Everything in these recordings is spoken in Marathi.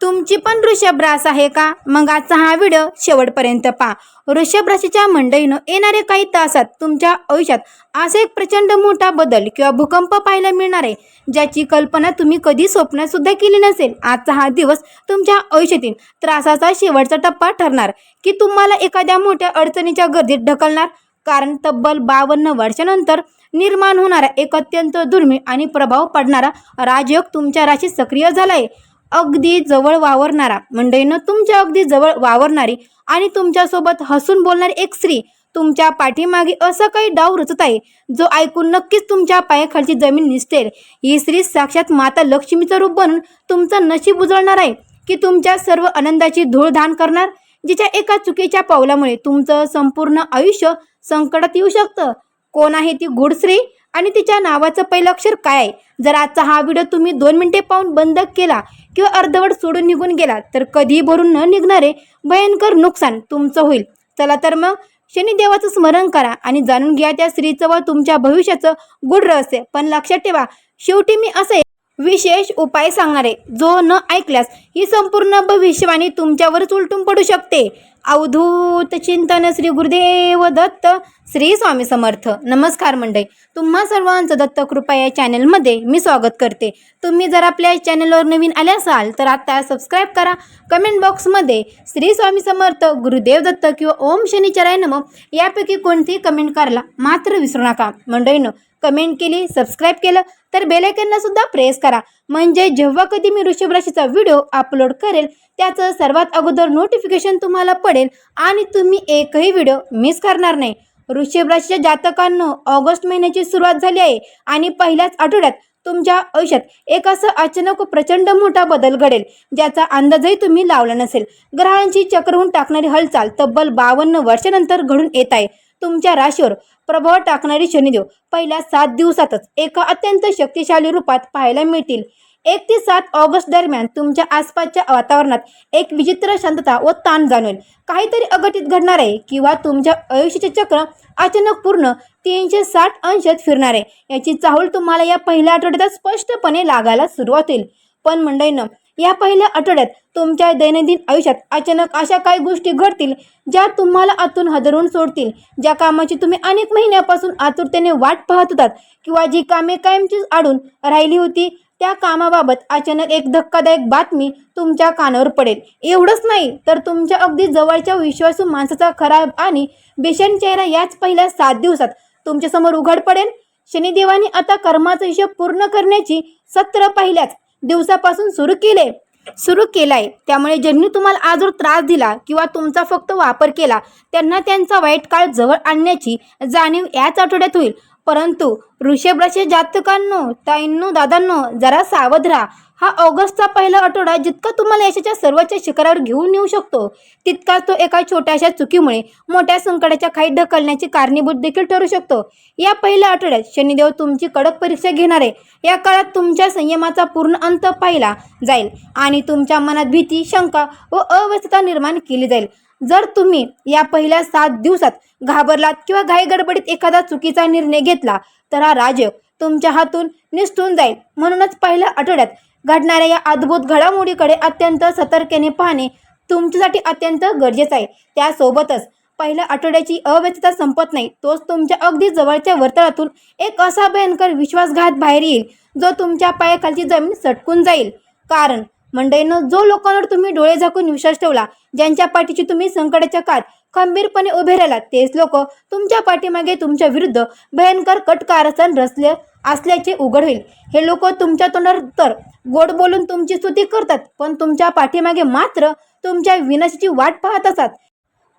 तुमची पण वृषभ रास आहे का? मग आजचा हा व्हिडिओ शेवटपर्यंत पहा. वृषभ राशीच्या मंडळीनं येणारे काही तासात तुमच्या आयुष्यात असा एक प्रचंड मोठा बदल किंवा भूकंप पाहायला मिळणार आहे, ज्याची कल्पना तुम्ही कधी स्वप्नात सुद्धा केली नसेल. आजचा हा दिवस तुमच्या आयुष्यातील त्रासाचा शेवटचा टप्पा ठरणार की तुम्हाला एखाद्या मोठ्या अडचणीच्या गर्दीत ढकलणार. कारण तब्बल 52 वर्षानंतर निर्माण होणारा एक अत्यंत दुर्मिळ आणि प्रभाव पडणारा राजयोग तुमच्या राशीत सक्रिय झाला आहे. अगदी जवळ वावरणारा मंडळीनं तुमच्या अगदी जवळ वावरणारी आणि तुमच्यासोबत हसून बोलणारी एक स्त्री तुमच्या पाठीमागे असा काही डाव रचत आहे, जो ऐकून नक्कीच तुमच्या पायाखालची जमीन निसटेल. ही स्त्री साक्षात माता लक्ष्मीचं रूप बनून तुमचं नशीब उजळणार आहे की तुमच्या सर्व आनंदाची धूळधाण करणार, जिच्या एका चुकीच्या पावलामुळे तुमचं संपूर्ण आयुष्य संकटात येऊ शकतं. कोण आहे ती गूढ स्त्री आणि तिच्या नावाचं पहिलं अक्षर काय आहे? जर आजचा हा व्हिडिओ तुम्ही 2 मिनिटे पाहून बंद केला किंवा अर्धवट सोडून निघून गेला तर कधी भरून न निघणारे भयंकर नुकसान तुमचं होईल. चला तर मग शनिदेवाचं स्मरण करा आणि जाणून घ्या त्या स्त्रीचं व तुमच्या भविष्याचं गूढ रहस्य. पण लक्षात ठेवा, शेवटी मी असे विशेष उपाय सांगणार आहे जो न ऐकल्यास ही संपूर्ण भविष्यवाणी तुमच्यावरच उलटून पडू शकते. अवधूत चिंतन श्री गुरुदेव दत्त. श्री स्वामी समर्थ. नमस्कार मंडळी, तुम्हा सर्वांचं दत्त कृपा या चॅनलमध्ये मी स्वागत करते. तुम्ही जर आपल्या चॅनलवर नवीन आले असाल तर आता सबस्क्राईब करा. कमेंट बॉक्समध्ये श्री स्वामी समर्थ, गुरुदेव दत्त किंवा ओम शनिचराय नमः यापैकी कोणतीही कमेंट करायला मात्र विसरू नका. मंडळीनं कमेंट केली, सबस्क्राईब केलं तर बेल आयकॉनला सुद्धा प्रेस करा, म्हणजे जेव्हा कधी मी वृषभ राशीचा व्हिडिओ अपलोड करेल त्याचं सर्वात अगोदर नोटिफिकेशन तुम्हाला पडेल आणि तुम्ही एकही व्हिडिओ मिस करणार नाही. वृषभ राशीच्या जातकांनो, ऑगस्ट महिन्याची सुरुवात झाली आहे आणि पहिल्याच आठवड्यात तुमच्या आयुष्यात एक असं अचानक प्रचंड मोठा बदल घडेल ज्याचा अंदाजही तुम्ही लावला नसेल. ग्रहांची चक्र टाकणारी हालचाल तब्बल 52 वर्षानंतर घडून येत आहे. तुमच्या राशीवर प्रभाव टाकणारी शनिदेव पहिल्या 7 दिवसातच एका अत्यंत शक्तिशाली रूपात पाहायला मिळतील. 1 ते 7 ऑगस्ट दरम्यान तुमच्या आसपासच्या वातावरणात एक विचित्र शांतता व ताण जाणवेल. काहीतरी अघटित घडणार आहे किंवा तुमच्या आयुष्याचे चक्र अचानक पूर्ण 360 अंशात फिरणार आहे. याची चाहूल तुम्हाला या पहिल्या आठवड्यात स्पष्टपणे लागायला सुरुवात होईल. पण मंडळींनो, या पहिल्या आठवड्यात तुमच्या दैनंदिन आयुष्यात अचानक अशा काही गोष्टी घडतील ज्या तुम्हाला आतून हादरवून सोडतील. ज्या कामाची तुम्ही अनेक महिन्यापासून आतुरतेने वाट पाहत होतात किंवा जी कामे कायमची अडून राहिली होती, त्या कामाबाबत अचानक एक धक्कादायक बातमी तुमच्या कानावर पडेल. एवढंच नाही तर तुमच्या अगदी जवळच्या विश्वासू माणसाचा खराब आणि भीषण चेहरा याच पहिल्या 7 दिवसात तुमच्यासमोर उघड पडेल. शनिदेवाने आता कर्माचा हिशोब पूर्ण करण्याची सत्र पहिल्याच दिवसापासून सुरू केलाय. त्यामुळे ज्यांनी तुम्हाला आजवर त्रास दिला किंवा तुमचा फक्त वापर केला त्यांना त्यांचा वाईट काळ जवळ आणण्याची जाणीव याच आठवड्यात होईल. परंतु वृषभ राशी जातकांनो, ताईंनो, दादांनो, जरा सावध राहा. हा ऑगस्टचा पहिला आठवडा जितका तुम्हाला यशाच्या सर्वोच्च शिखरावर घेऊन येऊ शकतो, तितकाच तो एका छोट्याशा चुकीमुळे मोठ्या संकटाच्या खाईत ढकलण्याची कारणीभूत देखील ठरू शकतो. या पहिल्या आठवड्यात शनिदेव तुमची कडक परीक्षा घेणार आहे. या काळात तुमच्या संयमाचा पूर्ण अंत पाहिला जाईल आणि तुमच्या मनात भीती, शंका व अवस्था निर्माण केली जाईल. जर तुम्ही या पहिल्या 7 दिवसात घाबरलात किंवा घाईगडबडीत एखादा चुकीचा निर्णय घेतला तर हा राजयोग तुमच्या हातून निसटून जाईल. म्हणूनच पहिल्या आठवड्यात घडणाऱ्या या अद्भुत घडामोडीकडे अत्यंत सतर्कतेने पाहणे तुमच्यासाठी अत्यंत गरजेचं आहे. त्यासोबतच पहिल्या आठवड्याची अव्यवस्था संपत नाही, तोच तुमच्या अगदी जवळच्या वर्तुळातून एक असा भयंकर विश्वासघात बाहेर येईल जो तुमच्या पायाखालची जमीन सटकून जाईल. कारण मंडळीनं, जो लोकांवर तुम्ही डोळे झाकून विश्वास ठेवला, ज्यांच्या पाठीची तुम्ही संकटाच्या काळात खंबीरपणे उभे राहिलात, तेच लोक तुमच्या पाठीमागे तुमच्या विरुद्ध भयंकर कट कारस्थान रचले असल्याचे उघड होईल. हे लोक तुमच्या तोंडावर तर गोड बोलून तुमची स्तुती करतात, पण तुमच्या पाठीमागे मात्र तुमच्या विनाशाची वाट पाहत असतात.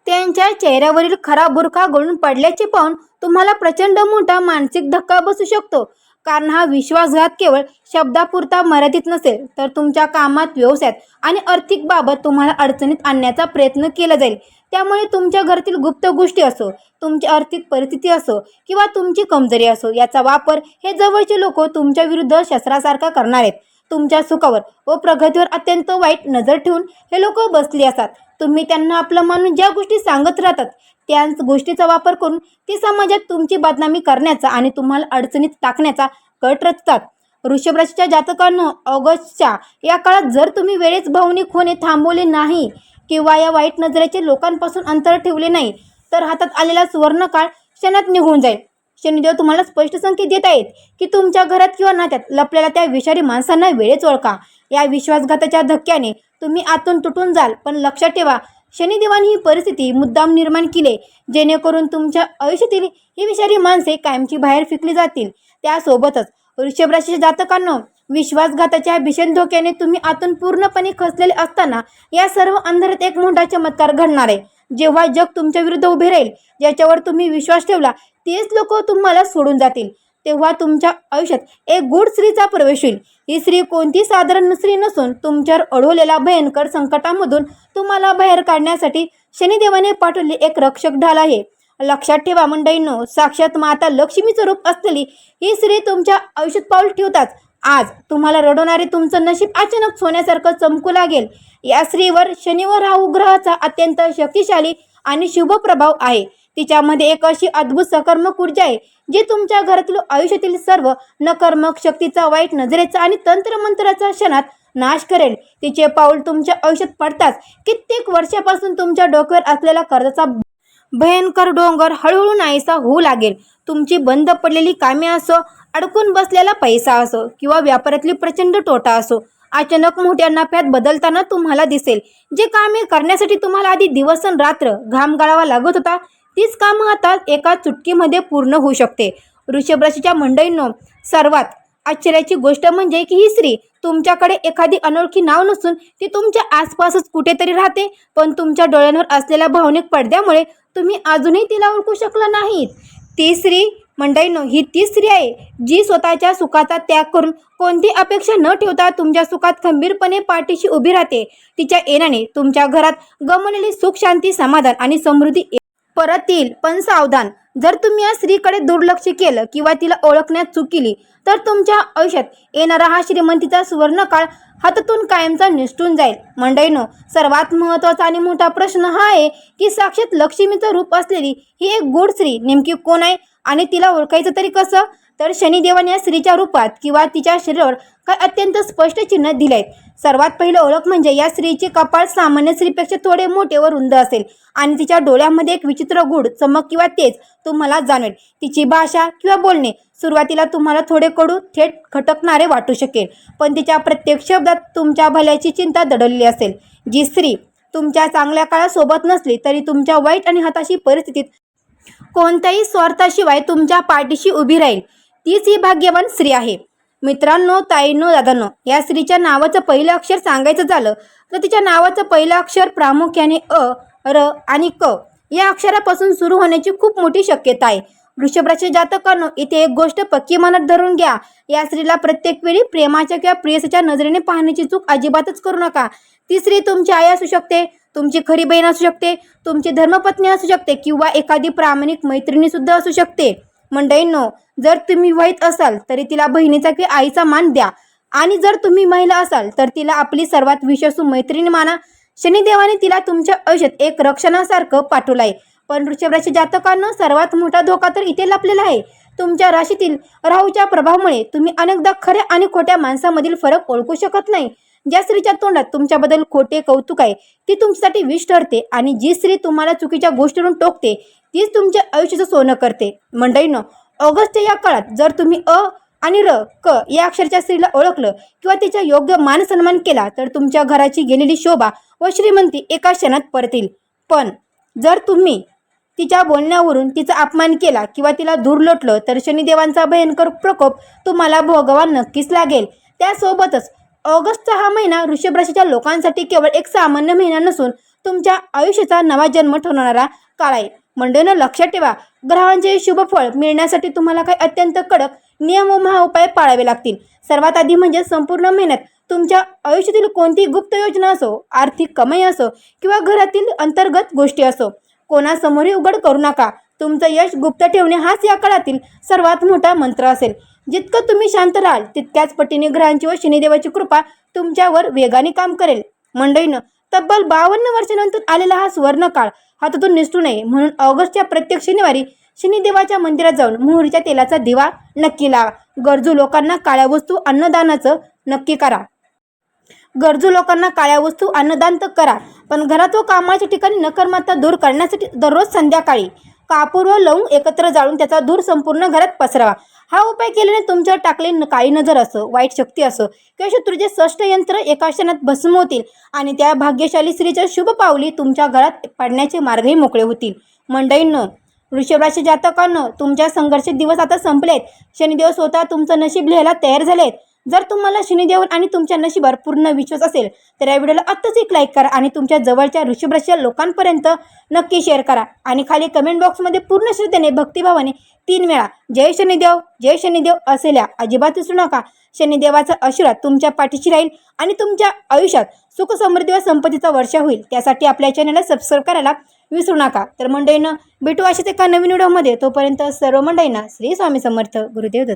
त्यांच्या चेहऱ्यावरील खरा बुरखा गळून पडल्याचे पाहून तुम्हाला प्रचंड मोठा मानसिक धक्का बसू शकतो. कारण हा विश्वासघात केवळ शब्दापुरता मर्यादित नसेल तर तुमच्या कामात, व्यवसायात आणि आर्थिक बाबत तुम्हाला अडचणीत आणण्याचा प्रयत्न केला जाईल. त्यामुळे तुमच्या घरातील गुप्त गोष्टी असो, तुमची आर्थिक परिस्थिती असो किंवा तुमची कमजोरी असो, याचा वापर हे जवळचे लोक तुमच्या विरुद्ध शस्त्रासारखा करणार आहेत. तुमच्या सुखावर व प्रगतीवर अत्यंत वाईट नजर ठेवून हे लोक बसले असतात. तुम्ही त्यांना आपलं मानून ज्या गोष्टी सांगत राहतात त्याच गोष्टीचा वापर करून ती समाजात तुमची बदनामी करण्याचा आणि तुम्हाला अडचणीत टाकण्याचा कट रचतात. वृषभ राशीच्या जातकांनो, ऑगस्टच्या या काळात जर तुम्ही वेळेस भावनिक होणे थांबवले नाही किंवा या वाईट नजरेचे लोकांपासून अंतर ठेवले नाही तर हातात आलेला सुवर्ण काळ क्षणात निघून जाईल. शनिदेव तुम्हाला स्पष्ट संकेत देत आहेत की तुमच्या घरात किंवा नात्यात लपलेल्या त्या विषारी माणसांना वेळेच ओळखा. या विश्वासघाताच्या धक्क्याने तुम्ही आतून तुटून जाल, पण लक्षात ठेवा, शनिदेवाने ही परिस्थिती मुद्दाम निर्माण केली जेणेकरून तुमच्या आयुष्यातील ही विषारी माणसे कायमची बाहेर फेकली जातील. त्यासोबतच वृषभ राशीच्या जातकांनो, विश्वासघाताच्या भीषण धोक्याने तुम्ही आतून पूर्णपणे खचलेले असताना या सर्व अंधारात एक मोठा चमत्कार घडणार आहे. जेव्हा जग तुमच्या विरुद्ध उभे राहील, ज्याच्यावर तुम्ही विश्वास ठेवला तेच लोक तुम्हाला सोडून जातील, तेव्हा तुमच्या आयुष्यात एक गूढ स्त्रीचा प्रवेश होईल. ही स्त्री कोणती साधारण स्त्री नसून तुमच्यावर ओढवलेल्या भयंकर संकटामधून तुम्हाला बाहेर काढण्यासाठी शनिदेवाने पाठवले एक रक्षक ढाल आहे. लक्षात ठेवा मंडळींनो, साक्षात माता लक्ष्मीचं रूप असलेली ही स्त्री तुमच्या आयुष्यात पाऊल ठेवताच आज तुम्हाला रडवणारे तुमचं नशीब अचानक सोन्यासारखं चमकू लागेल. या स्त्रीवर शनी व राहू ग्रहाचा अत्यंत शक्तिशाली आणि शुभ प्रभाव आहे. तिच्यामध्ये एक अशी अद्भुत सकर्मक ऊर्जा आहे जी तुमच्या घरातील आयुष्यातील सर्व नकर्मक शक्तीचा, वाईट नजरेचा आणि तंत्रमंत्राचा क्षणात नाश करेल. तिचे पाऊल तुमच्या आयुष्यात पडताच कित्येक वर्षापासून तुमच्या डोक्यावर असलेला कर्जाचा भयंकर डोंगर हळूहळू नाहीसा होऊ लागेल. तुमची बंद पडलेली कामे असो, अडकून बसलेला पैसा असो किंवा व्यापारातली प्रचंड तोटा असो, अचानक मोठ्या नफ्यात बदलताना तुम्हाला दिसेल. जे कामे करण्यासाठी तुम्हाला आधी दिवस आणि रात्र घाम गाळावा लागत होता, तीच कामं आता एका चुटकीमध्ये पूर्ण होऊ शकते. वृषभ राशीच्या मंडळींनो, सर्वात आश्चर्याची गोष्ट म्हणजे की ही स्त्री तुमच्याकडे एखादी अनोळखी नाव नसून ती तुमच्या आसपासच कुठेतरी राहते, पण तुमच्या डोळ्यांवर असलेल्या भावनिक पडद्यामुळे तुम्ही अजूनही तिला ओळखू शकला नाहीत. ती स्त्री मंडळींनो, ही ती स्त्री आहे जी स्वतःच्या सुखाचा त्याग करून कोणती अपेक्षा न ठेवता तुमच्या सुखात खंबीरपणे पाठीशी उभी राहते. तिच्या येण्याने तुमच्या घरात गमावलेली सुख, शांती, समाधान आणि समृद्धी परत येईल. पण सावधान, जर तुम्ही या स्त्रीकडे दुर्लक्ष केलं किंवा तिला ओळखण्यात चूक केली तर तुमच्या आयुष्यात येणारा हा श्रीमंतीचा सुवर्णकाळ हातातून कायमचा निसटून जाईल. मंडळींनो, सर्वात महत्त्वाचा आणि मोठा प्रश्न हा आहे की साक्षात लक्ष्मीचं रूप असलेली ही एक गूढ स्त्री नेमकी कोण आहे आणि तिला ओळखायचं तरी कसं? तर शनिदेवाने या स्त्रीच्या रूपात किंवा तिच्या शरीरावर काही अत्यंत स्पष्ट चिन्ह दिले आहेत. सर्वात पहिलं ओळख म्हणजे या स्त्रीचे कपाळ सामान्य स्त्रीपेक्षा थोडे मोठे व रुंद असेल आणि तिच्या डोळ्यामध्ये एक विचित्र गूढ चमक किंवा तेज तुम्हाला जाणवेल. तिची भाषा किंवा बोलणे सुरुवातीला तुम्हाला थोडे कडू, थेट खटकणारे वाटू शकेल, पण तिच्या प्रत्येक शब्दात तुमच्या भल्याची चिंता दडलेली असेल. जी स्त्री तुमच्या चांगल्या काळासोबत नसली तरी तुमच्या वाईट आणि हताशी परिस्थितीत कोणत्याही स्वार्थाशिवाय तुमच्या पाठीशी उभी राहील, तीच ही भाग्यवान स्त्री आहे. मित्रांनो, ताईंनो, दादांनो, या स्त्रीच्या नावाचं पहिलं अक्षर सांगायचं झालं तर तिच्या नावाचं पहिलं अक्षर प्रामुख्याने अ, र आणि क या अक्षरापासून सुरू होण्याची खूप मोठी शक्यता आहे. वृषभ राशी जातकांनो, इथे एक गोष्ट पक्की मनात धरून घ्या, या स्त्रीला प्रत्येक वेळी प्रेमाच्या किंवा प्रेयसीच्या नजरेने पाहण्याची चूक अजिबातच करू नका. ती स्त्री तुमची आई असू शकते, तुमची खरी बहीण असू शकते, तुमची धर्मपत्नी असू शकते किंवा एखादी प्रामाणिक मैत्रिणी सुद्धा असू शकते. मंडळींनो, जर तुम्ही विवाहित असाल तरी तिला बहिणीचा किंवा आईचा मान द्या आणि जर तुम्ही महिला असाल तर तिला आपली सर्वात विश्वासू मैत्रिणी माना. शनिदेवाने तिला तुमच्या आयुष्यात एक रक्षणासारखं पाठवलं आहे. पण वृषभ राशी जातकांना सर्वात मोठा धोका तर इथे लपलेला आहे. तुमच्या राशीतील राहूच्या प्रभावामुळे तुम्ही अनेकदा खऱ्या आणि खोट्या माणसामधील फरक ओळखू शकत नाही. ज्या स्त्रीच्या तोंडात तुमच्याबद्दल खोटे कौतुक आहे ती तुमच्यासाठी विष ठरते आणि जी स्त्री तुम्हाला चुकीच्या गोष्टीवरून टोकते तीच तुमच्या आयुष्याचं सोनं करते. मंडळींनो, ऑगस्टच्या या काळात जर तुम्ही अ आणि र, क या अक्षरच्या स्त्रीला ओळखलं किंवा तिचा योग्य मान सन्मान केला तर तुमच्या घराची गेलेली शोभा व श्रीमंती एका क्षणात परतील. पण जर तुम्ही तिच्या बोलण्यावरून तिचा अपमान केला किंवा तिला दूर लोटलं तर शनिदेवांचा भयंकर प्रकोप तुम्हाला भोगावा नक्कीच लागेल. त्यासोबतच ऑगस्टचा हा महिना वृषभ राशीच्या लोकांसाठी केवळ एक सामान्य महिना नसून तुमच्या आयुष्याचा नवा जन्म ठरवणारा काळ आहे. मंडळींनो, लक्षात ठेवा, ग्रहांचे शुभ फळ मिळण्यासाठी तुम्हाला काही अत्यंत कडक नियम व महाउपाय पाळावे लागतील. सर्वात आधी म्हणजे संपूर्ण महिन्यात तुमच्या आयुष्यातील कोणतीही गुप्त योजना असो, आर्थिक कमाई असो किंवा घरातील अंतर्गत गोष्टी असो, कोणासमोरही उघड करू नका. तुमचं यश गुप्त ठेवणे हाच या काळातील सर्वात मोठा मंत्र असेल. जितकं तुम्ही शांत राहाल तितक्याच पटीने ग्रहांची व शनिदेवाची कृपा तुमच्यावर वेगाने काम करेल. मंडळीनं, तब्बल 52 वर्षानंतर आलेला हा सुवर्णकाळ हातातून निसटू नये म्हणून ऑगस्टच्या प्रत्येक शनिवारी शनिदेवाच्या मंदिरात जाऊन मोहरीच्या तेलाचा दिवा नक्की लावा. गरजू लोकांना काळ्या वस्तू अन्नदानाचं नक्की करा. गरजू लोकांना काळ्या वस्तू अन्नदान तर करा, पण घरात व कामाच्या ठिकाणी नकारात्मकता दूर करण्यासाठी दररोज संध्याकाळी कापूर व लवंग एकत्र जाळून त्याचा धूर संपूर्ण घरात पसरवा. हा उपाय केल्याने तुमच्यावर टाकलेली काळी नजर असो, वाईट शक्ती असो किंवा शत्रूचे षष्टयंत्र एका क्षणात भस्म होतील आणि त्या भाग्यशाली स्त्रीच्या शुभ पावली तुमच्या घरात पडण्याचे मार्गही मोकळे होतील. मंडळींनो, वृषभ राशी जातकांनो, तुमच्या संघर्षित दिवस आता संपलेत. शनिदेव स्वतः तुमचं नशीब लिहायला तयार झालेत. जर तुम्हाला शनिदेव आणि तुमच्या नशिबावर पूर्ण विश्वास असेल तर या व्हिडिओला आत्ताच एक लाईक करा आणि तुमच्या जवळच्या वृषभ राशीच्या लोकांपर्यंत नक्की शेअर करा. आणि खाली कमेंट बॉक्समध्ये पूर्ण श्रद्धेने भक्तिभावाने 3 वेळा जय शनिदेव असे लिहा. अजिबात विसरू नका. शनिदेवाचा आशीर्वाद तुमच्या पाठीशी राहील आणि तुमच्या आयुष्यात सुख समृद्धी व संपत्तीचा वर्षा होईल. त्यासाठी आपल्या चॅनलला सबस्क्राईब करायला विसरू नका. तर मंडळींनो, भेटू अशाच एका नवीन व्हिडिओमध्ये. तोपर्यंत सर्व मंडळींना श्री स्वामी समर्थ. गुरुदेव दत्त.